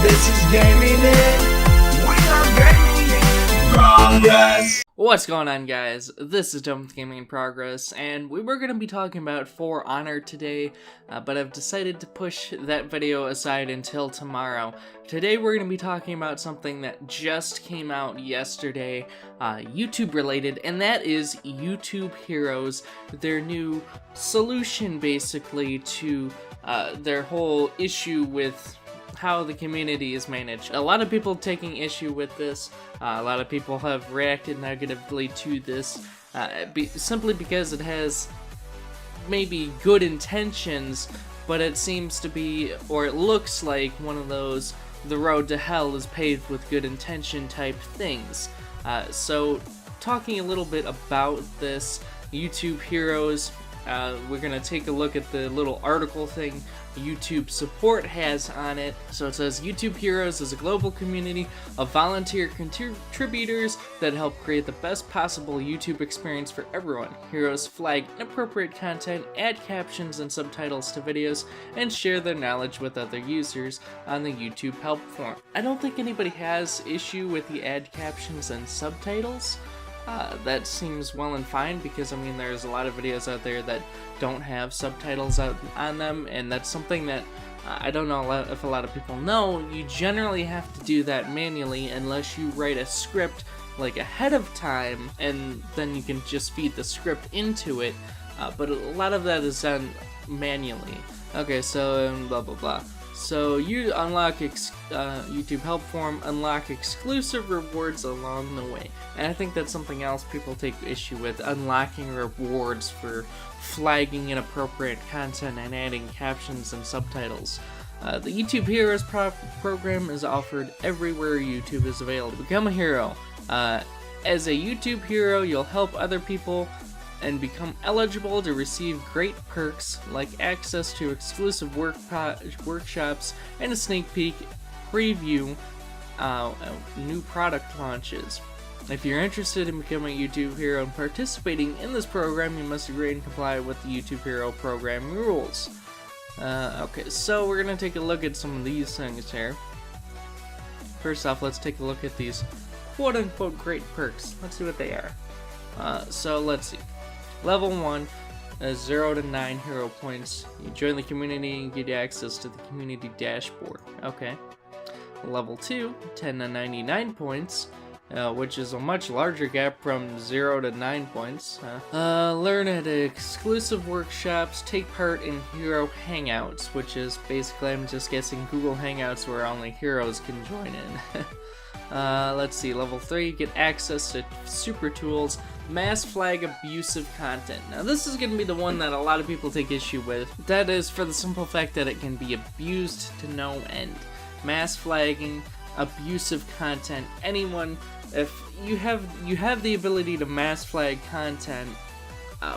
This is gaming it. We are gaming in progress. What's going on, guys? This is Done with Gaming in Progress, and we were going to be talking about For Honor today, but I've decided to push that video aside until tomorrow. Today we're going to be talking about something that just came out yesterday, YouTube related, and that is YouTube Heroes, their new solution basically to their whole issue with how the community is managed. A lot of people taking issue with this. A lot of people have reacted negatively to this simply because it has maybe good intentions, but it seems to be, or it looks like, one of those the road to hell is paved with good intention type things. So talking a little bit about this YouTube Heroes, we're gonna take a look at the little article thing YouTube support has on it. So it says, YouTube Heroes is a global community of volunteer contributors that help create the best possible YouTube experience for everyone. Heroes flag inappropriate content, add captions and subtitles to videos, and share their knowledge with other users on the YouTube help forum. I don't think anybody has issue with the add captions and subtitles. That seems well and fine, because I mean there's a lot of videos out there that don't have subtitles out on them, and that's something that I don't know if a lot of people know. You generally have to do that manually unless you write a script like ahead of time, and then you can just feed the script into it, but a lot of that is done manually. Okay, so blah blah blah. So you unlock YouTube help forum, unlock exclusive rewards along the way. And I think that's something else people take issue with, unlocking rewards for flagging inappropriate content and adding captions and subtitles. The YouTube Heroes program is offered everywhere YouTube is available. Become a hero. As a YouTube hero, you'll help other people and become eligible to receive great perks like access to exclusive workshops and a sneak peek preview new product launches. If you're interested in becoming a YouTube hero and participating in this program, you must agree and comply with the YouTube Hero program rules. Okay, so we're gonna take a look at some of these things here. First off, let's take a look at these quote-unquote great perks. Let's see what they are. So let's see. Level 1 is 0 to 9 hero points. You join the community and get access to the community dashboard. Okay. Level 2, 10 to 99 points, which is a much larger gap from 0 to 9 points. Learn at exclusive workshops, take part in hero hangouts, which is basically, I'm just guessing, Google Hangouts where only heroes can join in. Let's see, level 3, get access to super tools, mass flag abusive content. Now this is going to be the one that a lot of people take issue with. That is for the simple fact that it can be abused to no end. Mass flagging, abusive content, anyone, if you have the ability to mass flag content,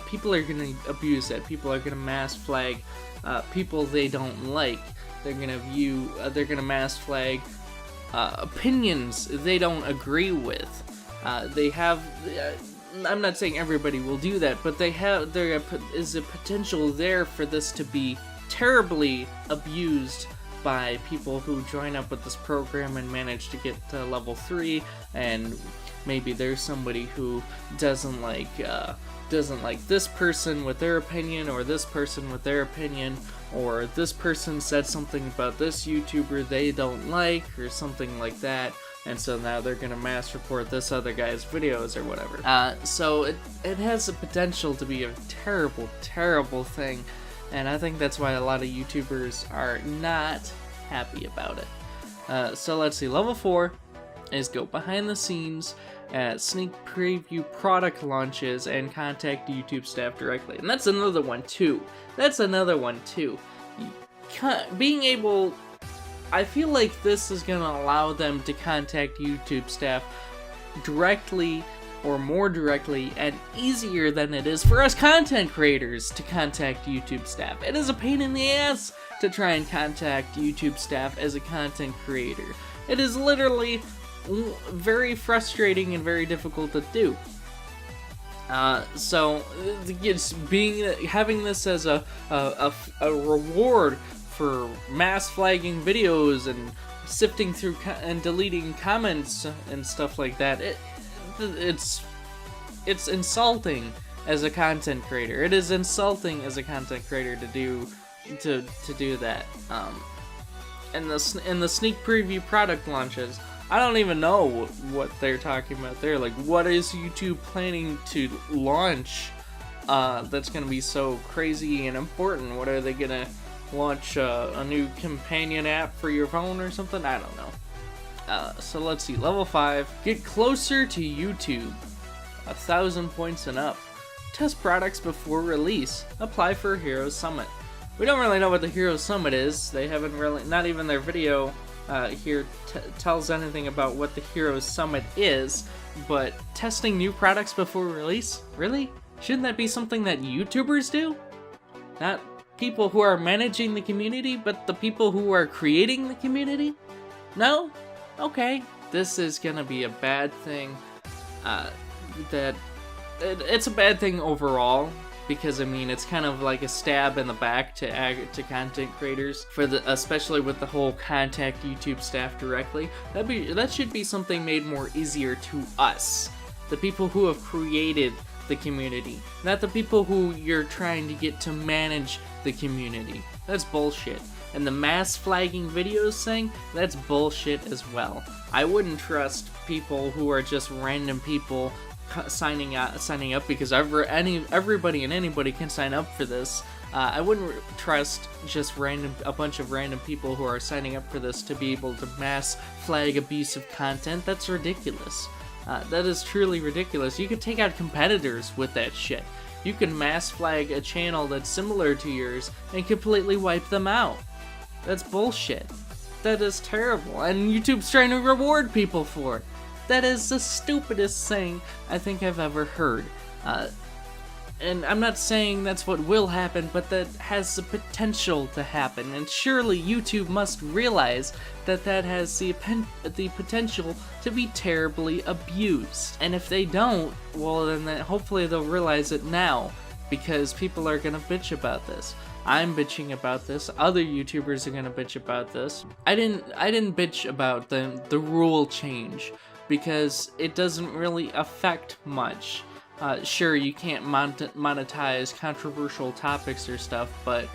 people are going to abuse it. People are going to mass flag people they don't like. They're going to mass flag opinions they don't agree with. I'm not saying everybody will do that, but there is a potential there for this to be terribly abused by people who join up with this program and manage to get to level 3, and maybe there's somebody who doesn't like this person with their opinion, or this person with their opinion, or this person said something about this YouTuber they don't like, or something like that, and so now they're gonna mass report this other guy's videos or whatever. So it has the potential to be a terrible, terrible thing, and I think that's why a lot of YouTubers are not happy about it. So let's see, level 4 is go behind the scenes, sneak preview product launches, and contact YouTube staff directly. And that's another one too. Being able, I feel like this is going to allow them to contact YouTube staff directly, or more directly, and easier than it is for us content creators to contact YouTube staff. It is a pain in the ass to try and contact YouTube staff as a content creator. It is literally very frustrating and very difficult to do. So it's having this as a reward for mass flagging videos and sifting through and deleting comments and stuff like that. It's insulting as a content creator. It is insulting as a content creator to do that. In the sneak preview product launches, I don't even know what they're talking about there. Like, what is YouTube planning to launch that's gonna be so crazy and important? What are they gonna launch, a new companion app for your phone or something? I don't know. So let's see. Level 5. Get closer to YouTube. 1,000 points and up. Test products before release. Apply for Heroes Summit. We don't really know what the Heroes Summit is. They haven't really, not even their video here tells anything about what the Heroes Summit is, but testing new products before release? Really? Shouldn't that be something that YouTubers do? Not people who are managing the community, but the people who are creating the community? No? Okay. This is gonna be a bad thing. It's a bad thing overall, because I mean it's kind of like a stab in the back to content creators, especially with the whole contact YouTube staff directly. That should be something made more easier to us, the people who have created the community, not the people who you're trying to get to manage the community. That's bullshit. And the mass flagging videos thing, that's bullshit as well. I wouldn't trust people who are just random people signing up because everybody and anybody can sign up for this. I wouldn't trust just a bunch of random people who are signing up for this to be able to mass flag abusive content. That's ridiculous. That is truly ridiculous. You could take out competitors with that shit. You can mass flag a channel that's similar to yours and completely wipe them out. That's bullshit. That is terrible, and YouTube's trying to reward people for it. That is the stupidest thing I think I've ever heard. And I'm not saying that's what will happen, but that has the potential to happen. And surely YouTube must realize that that has the potential to be terribly abused. And if they don't, well then hopefully they'll realize it now, because people are gonna bitch about this. I'm bitching about this. Other YouTubers are gonna bitch about this. I didn't bitch about the rule change, because it doesn't really affect much. Sure, you can't monetize controversial topics or stuff, but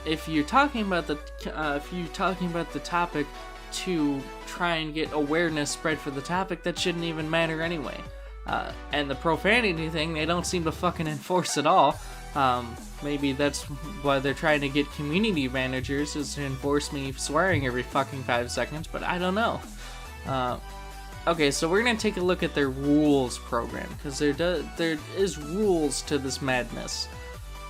if you're talking about the topic to try and get awareness spread for the topic, that shouldn't even matter anyway. And the profanity thing, they don't seem to fucking enforce at all. Maybe that's why they're trying to get community managers, is to enforce me swearing every fucking 5 seconds, but I don't know. Okay, so we're gonna take a look at their rules program, because there is rules to this madness.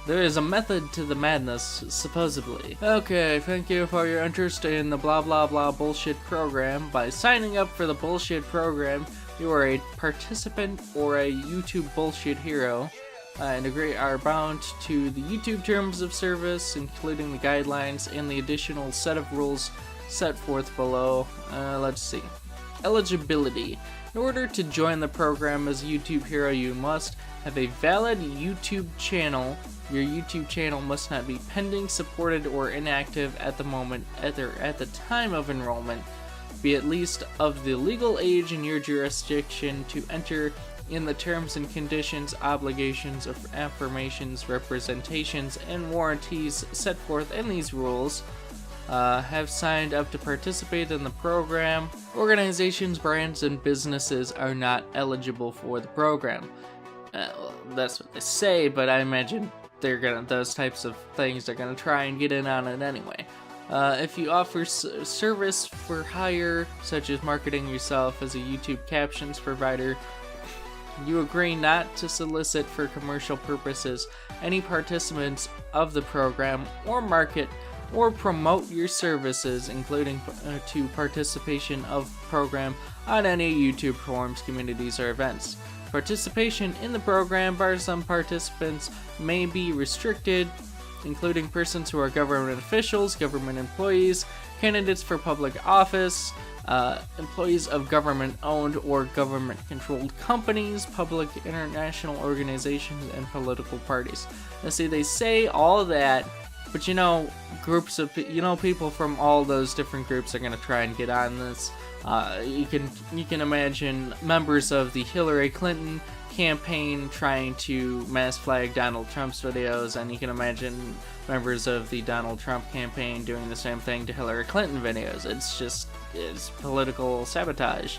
There is a method to the madness, supposedly. Okay, thank you for your interest in the blah blah blah bullshit program. By signing up for the bullshit program, you are a participant or a YouTube bullshit hero, and are bound to the YouTube terms of service, including the guidelines and the additional set of rules set forth below. Let's see. Eligibility. In order to join the program as a YouTube hero, you must have a valid YouTube channel. Your YouTube channel must not be pending, supported, or inactive at the moment at the time of enrollment. Be at least of the legal age in your jurisdiction to enter in the terms and conditions, obligations, affirmations, representations, and warranties set forth in these rules. Have signed up to participate in the program. Organizations, brands, and businesses are not eligible for the program. Well, that's what they say, but I imagine those types of things they're gonna try and get in on it anyway. If you offer service for hire, such as marketing yourself as a YouTube captions provider, you agree not to solicit for commercial purposes any participants of the program, or market or promote your services, including to participation of program on any YouTube forums, communities, or events. Participation in the program by some participants may be restricted, including persons who are government officials, government employees, candidates for public office, employees of government-owned or government-controlled companies, public international organizations, and political parties. Now see, they say all that But groups of people from all those different groups are gonna try and get on this. You can imagine members of the Hillary Clinton campaign trying to mass flag Donald Trump's videos, and you can imagine members of the Donald Trump campaign doing the same thing to Hillary Clinton videos. It's political sabotage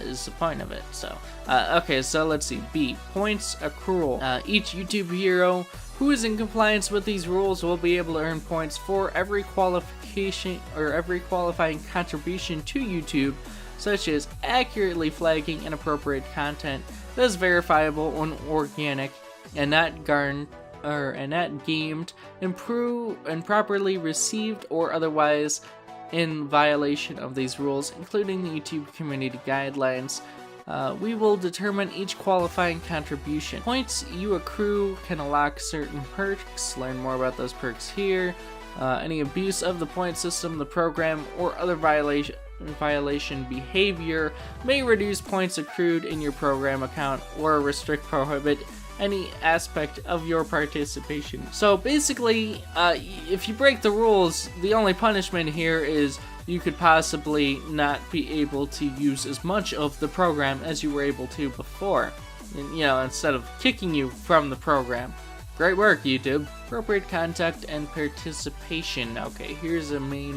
is the point of it. So okay, so let's see. B, points accrual. Each YouTube hero who is in compliance with these rules will be able to earn points for every qualification or every qualifying contribution to YouTube, such as accurately flagging inappropriate content that is verifiable and organic and not gamed, and properly received or otherwise in violation of these rules, including the YouTube community guidelines. We will determine each qualifying contribution. Points you accrue can unlock certain perks. Learn more about those perks here. Any abuse of the point system, the program, or other violation behavior may reduce points accrued in your program account or prohibit any aspect of your participation. So basically, if you break the rules, the only punishment here is you could possibly not be able to use as much of the program as you were able to before. And, instead of kicking you from the program. Great work, YouTube. Appropriate contact and participation. Okay, here's a main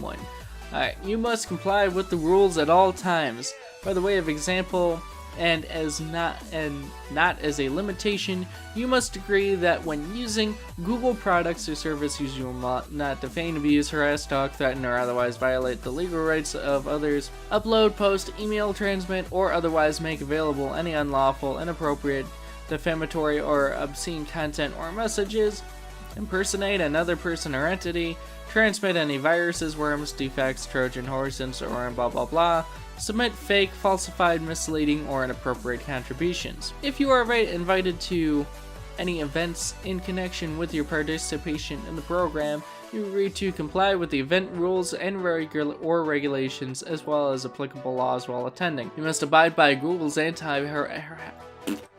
one. Alright, you must comply with the rules at all times. By the way of example, and not as a limitation, you must agree that when using Google products or services, you will not defame, abuse, harass, stalk, threaten, or otherwise violate the legal rights of others, upload, post, email, transmit, or otherwise make available any unlawful, inappropriate, defamatory, or obscene content or messages, impersonate another person or entity, transmit any viruses, worms, defects, Trojan horses, or blah blah blah, submit fake, falsified, misleading, or inappropriate contributions. If you are invited to any events in connection with your participation in the program, you agree to comply with the event rules and regulations as well as applicable laws while attending. You must abide by Google's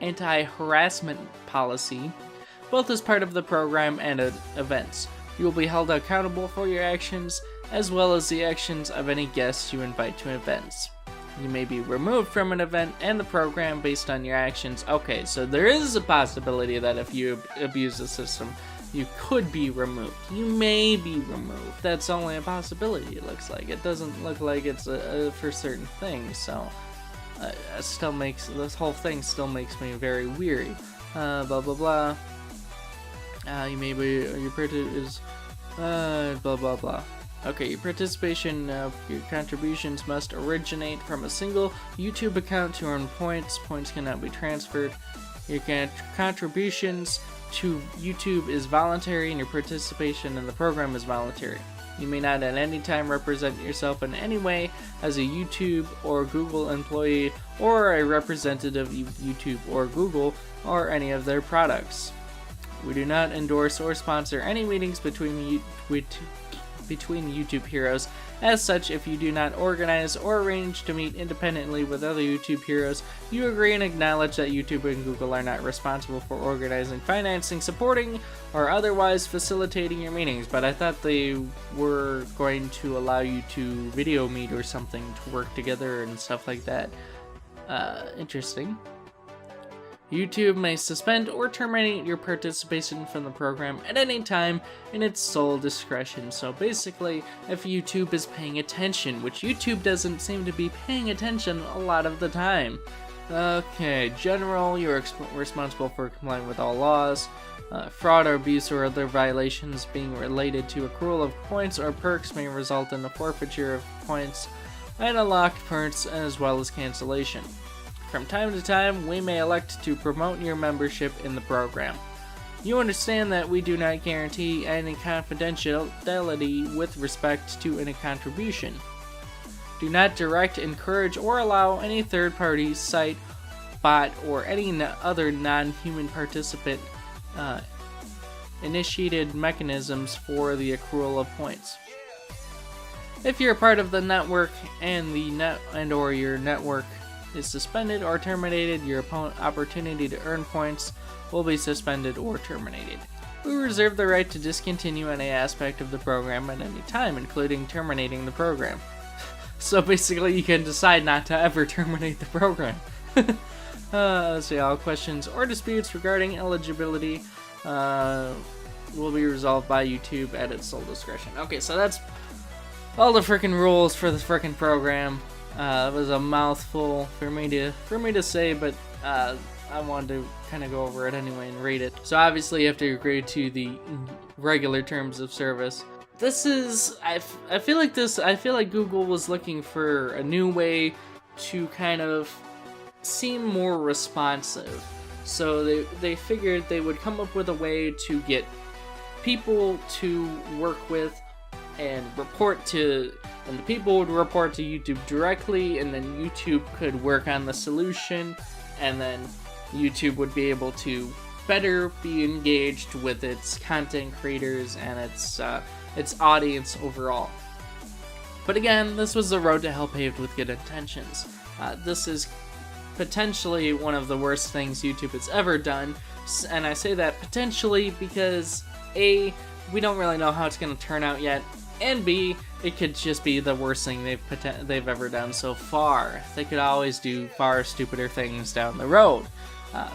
anti-harassment policy, both as part of the program and at events. You will be held accountable for your actions, as well as the actions of any guests you invite to events. You may be removed from an event and the program based on your actions. Okay, so there is a possibility that if you abuse the system, you could be removed. You may be removed. That's only a possibility, it looks like. It doesn't look like it's for certain things, so this whole thing still makes me very weary. Blah blah blah. You may be blah blah blah. Okay, your participation, your contributions must originate from a single YouTube account to earn points. Points cannot be transferred. Your contributions to YouTube is voluntary, and your participation in the program is voluntary. You may not at any time represent yourself in any way as a YouTube or Google employee or a representative of YouTube or Google or any of their products. We do not endorse or sponsor any meetings between YouTube heroes. As such, if you do not organize or arrange to meet independently with other YouTube heroes, you agree and acknowledge that YouTube and Google are not responsible for organizing, financing, supporting, or otherwise facilitating your meetings. But I thought they were going to allow you to video meet or something to work together and stuff like that. Interesting. YouTube may suspend or terminate your participation from the program at any time in its sole discretion. So basically, if YouTube is paying attention, which YouTube doesn't seem to be paying attention a lot of the time. Okay, general, you're responsible for complying with all laws. Fraud or abuse or other violations being related to accrual of points or perks may result in the forfeiture of points and unlocked perks as well as cancellation. From time to time, we may elect to promote your membership in the program. You understand that we do not guarantee any confidentiality with respect to any contribution. Do not direct, encourage, or allow any third-party site, bot, or any other non-human participant initiated mechanisms for the accrual of points. If you're a part of the network and or your network is suspended or terminated, your opportunity to earn points will be suspended or terminated. we reserve the right to discontinue any aspect of the program at any time, including terminating the program. So basically, you can decide not to ever terminate the program. Let's see, all questions or disputes regarding eligibility will be resolved by YouTube at its sole discretion. Okay, so that's all the frickin' rules for the frickin' program. It was a mouthful for me to say, but I wanted to kind of go over it anyway and read it. So obviously you have to agree to the regular terms of service. This is, I feel like Google was looking for a new way to kind of seem more responsive. So they figured they would come up with a way to get people to work with and report to, and the people would report to YouTube directly, and then YouTube could work on the solution, and then YouTube would be able to better be engaged with its content creators and its audience overall. But again, this was the road to hell paved with good intentions. This is potentially one of the worst things YouTube has ever done, and I say that potentially because A, we don't really know how it's going to turn out yet, and B, it could just be the worst thing they've ever done so far. They could always do far stupider things down the road,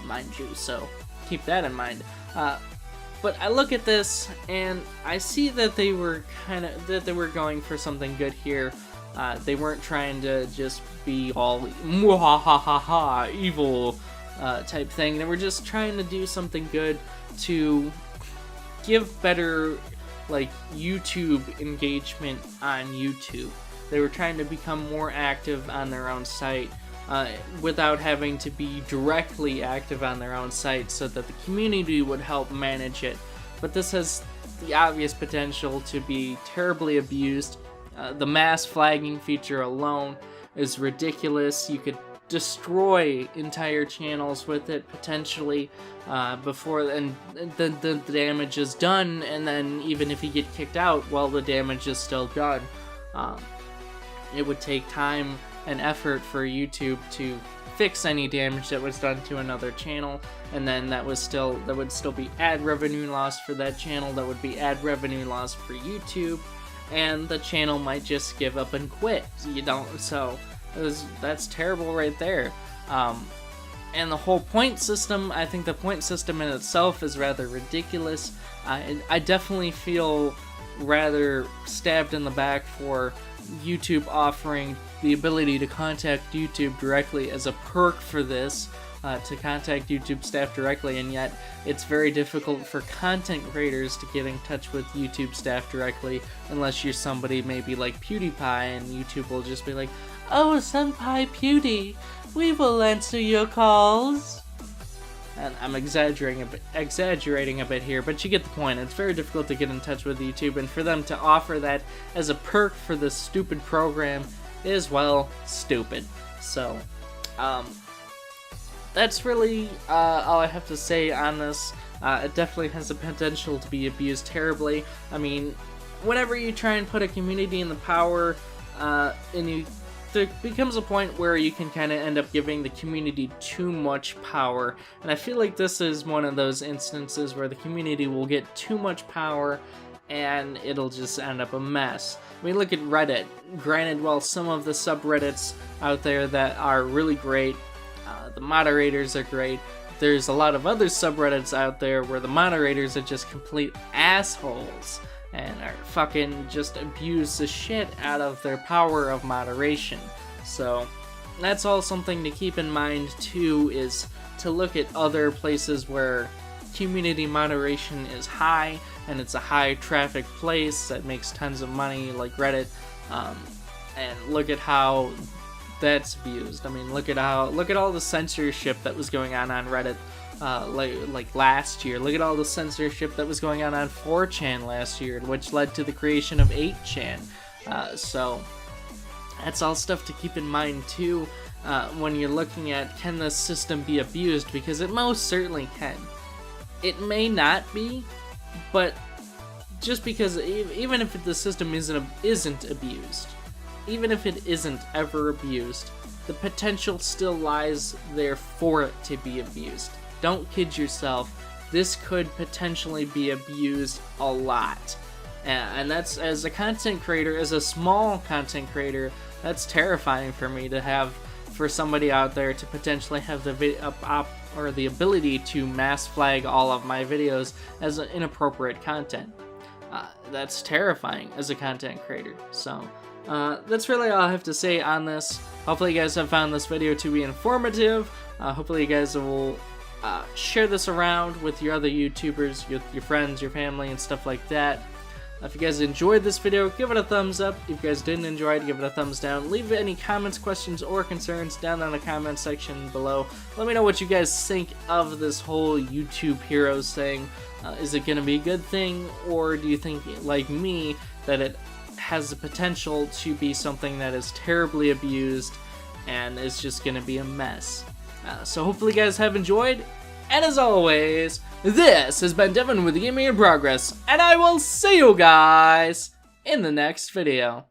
mind you, so keep that in mind. But I look at this and I see that they were going for something good here. They weren't trying to just be all mwahahaha evil type thing. They were just trying to do something good to give better like YouTube engagement on YouTube. They were trying to become more active on their own site without having to be directly active on their own site, so that the community would help manage it. But this has the obvious potential to be terribly abused. The mass flagging feature alone is ridiculous. You could destroy entire channels with it potentially before the damage is done, and then even if you get kicked out while the damage is still done, it would take time and effort for YouTube to fix any damage that was done to another channel, and then that would still be ad revenue loss for that channel, that would be ad revenue loss for YouTube, and the channel might just give up and quit. That's terrible right there. And the whole point system, I think the point system in itself is rather ridiculous. I definitely feel rather stabbed in the back for YouTube offering the ability to contact YouTube directly as a perk for this, to contact YouTube staff directly, and yet it's very difficult for content creators to get in touch with YouTube staff directly unless you're somebody maybe like PewDiePie, and YouTube will just be like, "Oh, Senpai Pewdie, we will answer your calls." And I'm exaggerating a bit here, but you get the point. It's very difficult to get in touch with YouTube, and for them to offer that as a perk for this stupid program is, well, stupid. So, that's really all I have to say on this. It definitely has the potential to be abused terribly. I mean, whenever you try and put a community in the power, there becomes a point where you can kind of end up giving the community too much power, and I feel like this is one of those instances where the community will get too much power and it'll just end up a mess. I mean, look at Reddit. Granted, while some of the subreddits out there that are really great, the moderators are great, there's a lot of other subreddits out there where the moderators are just complete assholes and are fucking just abuse the shit out of their power of moderation. So that's all something to keep in mind too, is to look at other places where community moderation is high and it's a high traffic place that makes tons of money, like Reddit, and look at how that's abused. I mean, look at all the censorship that was going on Reddit like last year. Look at all the censorship that was going on 4chan last year, which led to the creation of 8chan. So that's all stuff to keep in mind too when you're looking at, can this system be abused, because it most certainly can. It may not be, but just because even if the system isn't abused, even if it isn't ever abused, the potential still lies there for it to be abused. Don't kid yourself. this could potentially be abused a lot. And that's, as a content creator, as a small content creator, that's terrifying for me to have, for somebody out there to potentially have the ability to mass flag all of my videos as inappropriate content. That's terrifying as a content creator. So that's really all I have to say on this. Hopefully you guys have found this video to be informative. Hopefully you guys will share this around with your other YouTubers, your friends, your family, and stuff like that. If you guys enjoyed this video, give it a thumbs up. If you guys didn't enjoy it, give it a thumbs down. Leave any comments, questions, or concerns down in the comment section below. Let me know what you guys think of this whole YouTube Heroes thing. Is it going to be a good thing, or do you think, like me, that it has the potential to be something that is terribly abused and is just going to be a mess? So hopefully you guys have enjoyed. And as always, this has been Devin with Gaming in Progress, and I will see you guys in the next video.